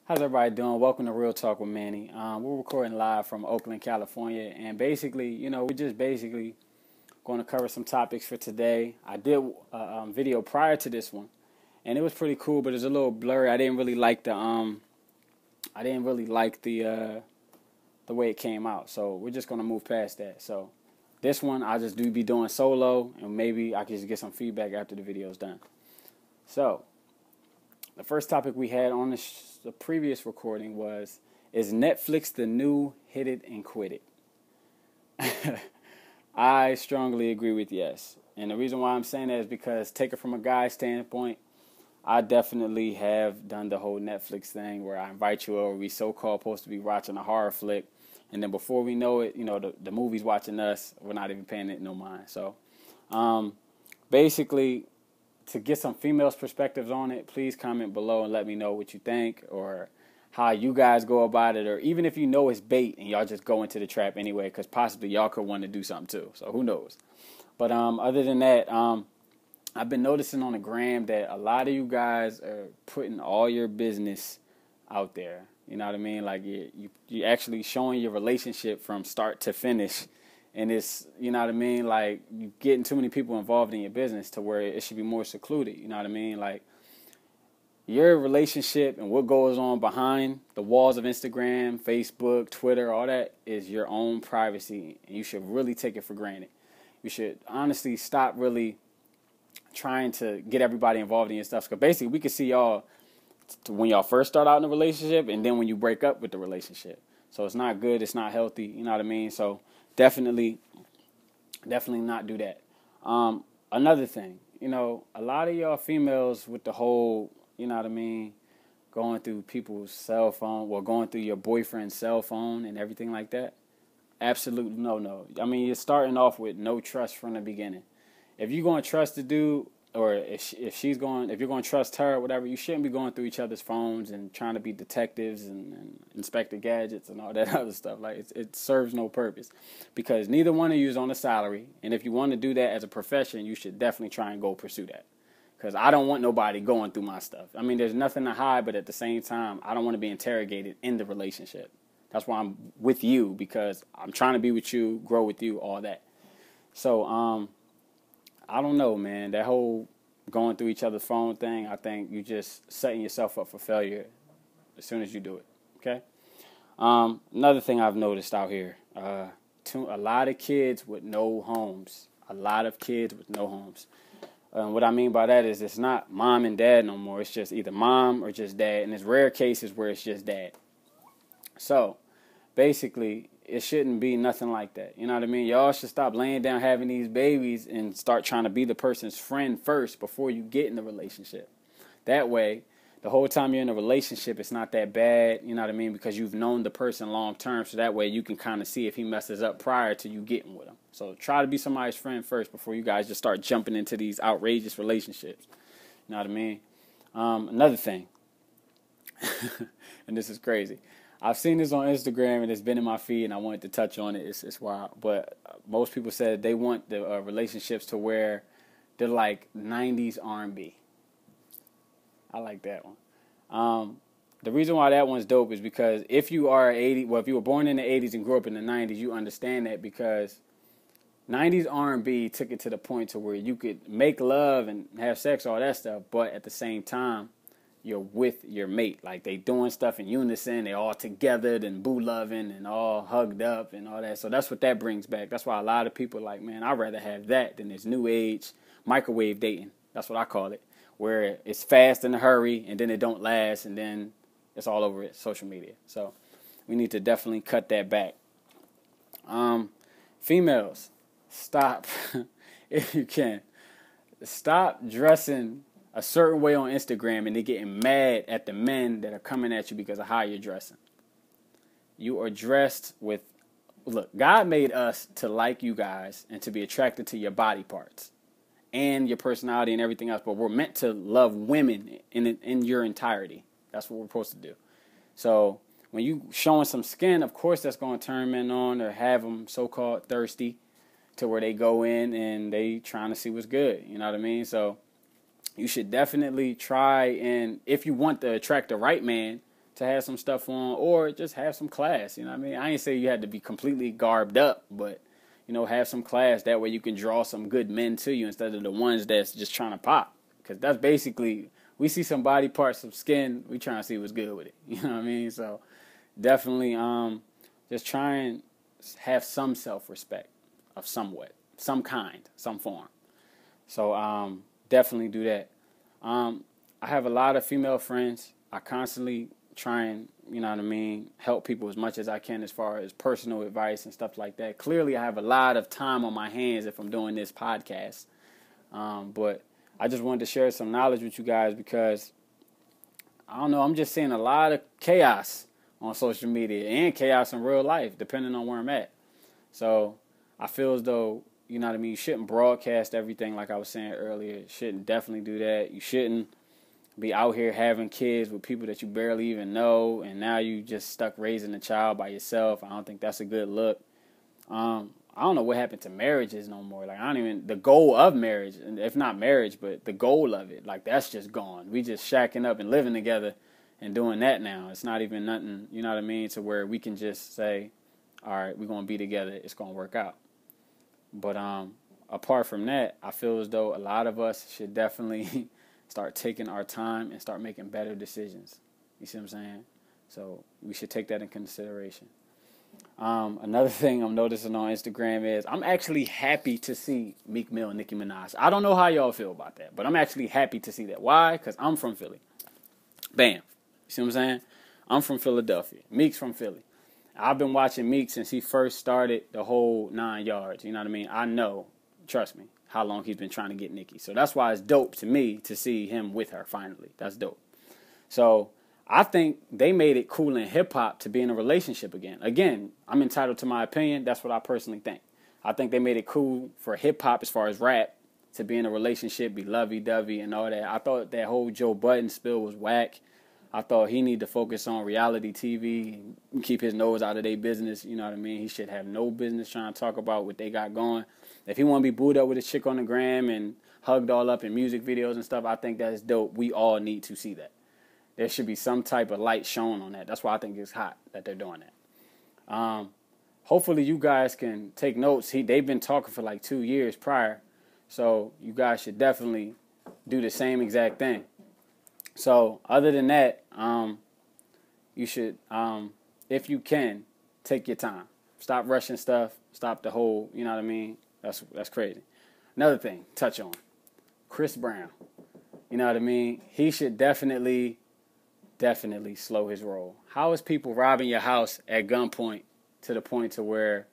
How's everybody doing? Welcome to Real Talk with Manny. We're recording live from Oakland, California, and basically, we're just basically going to cover some topics for today. I did a video prior to this one, and it was pretty cool, but it's a little blurry. I didn't really like the way it came out, so we're just going to move past that. So this one, I'll just be doing solo, and maybe I can just get some feedback after the video's done. So the first topic we had on the previous recording was, is Netflix the new hit it and quit it? I strongly agree with yes. And the reason why I'm saying that is because, take it from a guy's standpoint, I definitely have done the whole Netflix thing where I invite you over. We so-called supposed to be watching a horror flick. And then before we know it, the movie's watching us. We're not even paying it no mind. So basically, to get some females' perspectives on it, please comment below and let me know what you think or how you guys go about it, or even if you know it's bait and y'all just go into the trap anyway, because possibly y'all could want to do something too. So who knows? But other than that, I've been noticing on the gram that a lot of you guys are putting all your business out there. You know what I mean? Like you actually showing your relationship from start to finish. And it's, you know what I mean, like, you getting too many people involved in your business to where it should be more secluded, you know what I mean? Like, your relationship and what goes on behind the walls of Instagram, Facebook, Twitter, all that is your own privacy, and you should really take it for granted. You should honestly stop really trying to get everybody involved in your stuff, because basically we can see y'all when y'all first start out in a relationship and then when you break up with the relationship. So it's not good, it's not healthy, you know what I mean? So definitely not do that. Another thing, a lot of y'all females with the whole, you know what I mean, going through people's cell phone, or going through your boyfriend's cell phone and everything like that. Absolute no. I mean, you're starting off with no trust from the beginning. If you're going to trust the dude, or if you're going to trust her or whatever, you shouldn't be going through each other's phones and trying to be detectives and Inspector Gadgets and all that other stuff. Like, it serves no purpose, because neither one of you is on a salary. And if you want to do that as a profession, you should definitely try and go pursue that. Because I don't want nobody going through my stuff. I mean, there's nothing to hide, but at the same time, I don't want to be interrogated in the relationship. That's why I'm with you, because I'm trying to be with you, grow with you, all that. So, I don't know, man. That whole going through each other's phone thing, I think you just setting yourself up for failure as soon as you do it, okay? Another thing I've noticed out here, a lot of kids with no homes. A lot of kids with no homes. What I mean by that is it's not mom and dad no more. It's just either mom or just dad. And there's rare cases where it's just dad. So, basically, it shouldn't be nothing like that. You know what I mean? Y'all should stop laying down having these babies and start trying to be the person's friend first before you get in the relationship. That way, the whole time you're in a relationship, it's not that bad, you know what I mean? Because you've known the person long term, so that way you can kind of see if he messes up prior to you getting with him. So try to be somebody's friend first before you guys just start jumping into these outrageous relationships. You know what I mean? Another thing, and this is crazy. I've seen this on Instagram, and it's been in my feed, and I wanted to touch on it. It's wild. But most people said they want the relationships to where they're like 90s R&B. I like that one. The reason why that one's dope is because if you are if you were born in the 80s and grew up in the 90s, you understand that, because 90s R&B took it to the point to where you could make love and have sex, all that stuff, but at the same time, you're with your mate. Like, they doing stuff in unison, they all together and boo loving and all hugged up and all that. So that's what that brings back. That's why a lot of people are like, man, I'd rather have that than this new age microwave dating. That's what I call it, where it's fast in a hurry and then it don't last and then it's all over it, social media. So we need to definitely cut that back. Females, stop, if you can, stop dressing a certain way on Instagram and they're getting mad at the men that are coming at you because of how you're dressing. You are dressed with, look, God made us to like you guys and to be attracted to your body parts and your personality and everything else, but we're meant to love women in your entirety. That's what we're supposed to do. So when you showing some skin, of course that's going to turn men on or have them so-called thirsty to where they go in and they trying to see what's good. You know what I mean? So you should definitely try, and if you want to attract the right man, to have some stuff on, or just have some class. You know what I mean? I ain't say you had to be completely garbed up, but, you know, have some class. That way you can draw some good men to you instead of the ones that's just trying to pop. Because that's basically, we see some body parts, some skin, we trying to see what's good with it. You know what I mean? So definitely just try and have some self-respect of somewhat, some kind, some form. So definitely do that. I have a lot of female friends. I constantly try and, you know what I mean, help people as much as I can as far as personal advice and stuff like that. Clearly, I have a lot of time on my hands if I'm doing this podcast. But I just wanted to share some knowledge with you guys because, I don't know, I'm just seeing a lot of chaos on social media and chaos in real life, depending on where I'm at. So I feel as though, you know what I mean, you shouldn't broadcast everything like I was saying earlier. You shouldn't definitely do that. You shouldn't be out here having kids with people that you barely even know, and now you just stuck raising a child by yourself. I don't think that's a good look. I don't know what happened to marriages no more. Like, I don't even, the goal of marriage, and if not marriage, but the goal of it, like, that's just gone. We just shacking up and living together and doing that now. It's not even nothing, you know what I mean, to where we can just say, all right, we're going to be together. It's going to work out. But apart from that, I feel as though a lot of us should definitely start taking our time and start making better decisions. You see what I'm saying? So we should take that in consideration. Another thing I'm noticing on Instagram is I'm actually happy to see Meek Mill and Nicki Minaj. I don't know how y'all feel about that, but I'm actually happy to see that. Why? Because I'm from Philly. Bam. You see what I'm saying? I'm from Philadelphia. Meek's from Philly. I've been watching Meek since he first started the whole 9 yards. You know what I mean? I know, trust me, how long he's been trying to get Nicki. So that's why it's dope to me to see him with her finally. That's dope. So I think they made it cool in hip-hop to be in a relationship again. Again, I'm entitled to my opinion. That's what I personally think. I think they made it cool for hip-hop as far as rap to be in a relationship, be lovey-dovey and all that. I thought that whole Joe Budden spill was whack. I thought he need to focus on reality TV and keep his nose out of their business. You know what I mean? He should have no business trying to talk about what they got going. If he want to be booed up with a chick on the gram and hugged all up in music videos and stuff, I think that is dope. We all need to see that. There should be some type of light shown on that. That's why I think it's hot that they're doing that. Hopefully you guys can take notes. They've been talking for like 2 years prior. So you guys should definitely do the same exact thing. So other than that, you should, if you can, take your time. Stop rushing stuff. Stop the whole, you know what I mean? That's crazy. Another thing, touch on Chris Brown. You know what I mean? He should definitely slow his roll. How is people robbing your house at gunpoint to the point to where,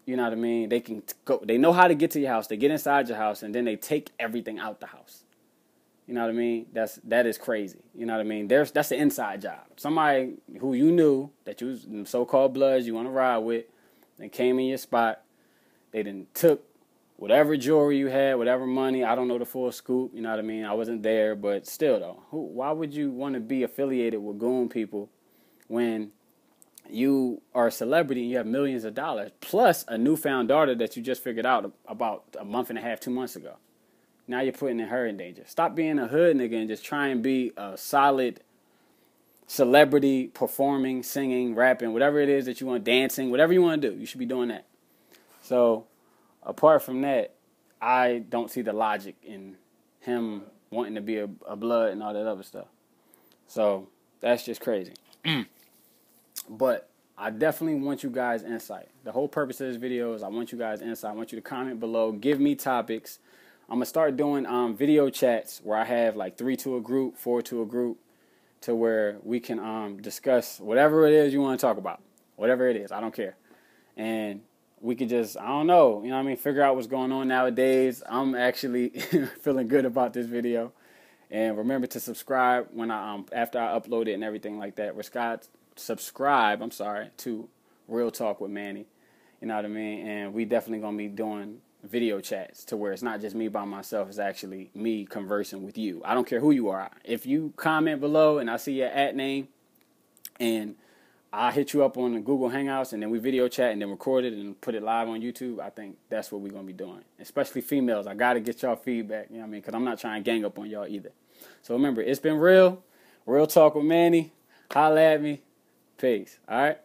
you know what I mean, they can go, they know how to get to your house, they get inside your house, and then they take everything out the house. You know what I mean? That is crazy. You know what I mean? That's an inside job. Somebody who you knew that you was so-called bloods you want to ride with, they came in your spot. They then took whatever jewelry you had, whatever money. I don't know the full scoop. You know what I mean? I wasn't there, but still though, why would you want to be affiliated with goon people when you are a celebrity and you have millions of dollars plus a newfound daughter that you just figured out about a month and a half, 2 months ago? Now you're putting her in danger. Stop being a hood nigga and just try and be a solid celebrity, performing, singing, rapping, whatever it is that you want, dancing, whatever you want to do. You should be doing that. So apart from that, I don't see the logic in him wanting to be a blood and all that other stuff. So that's just crazy. But I definitely want you guys insight. The whole purpose of this video is I want you guys insight. I want you to comment below. Give me topics. I'm going to start doing video chats where I have like 3 to a group, 4 to a group, to where we can discuss whatever it is you want to talk about. Whatever it is, I don't care. And we could just, I don't know, you know what I mean, figure out what's going on nowadays. I'm actually feeling good about this video. And remember to subscribe when after I upload it and everything like that. Subscribe to Real Talk with Manny. You know what I mean? And we definitely going to be doing video chats to where it's not just me by myself, it's actually me conversing with you. I don't care who you are. If you comment below and I see your @name and I hit you up on the Google Hangouts and then we video chat and then record it and put it live on YouTube, I think that's what we're going to be doing. Especially females. I got to get y'all feedback, you know what I mean? Because I'm not trying to gang up on y'all either. So remember, it's been real. Real Talk with Manny. Holla at me. Peace. All right.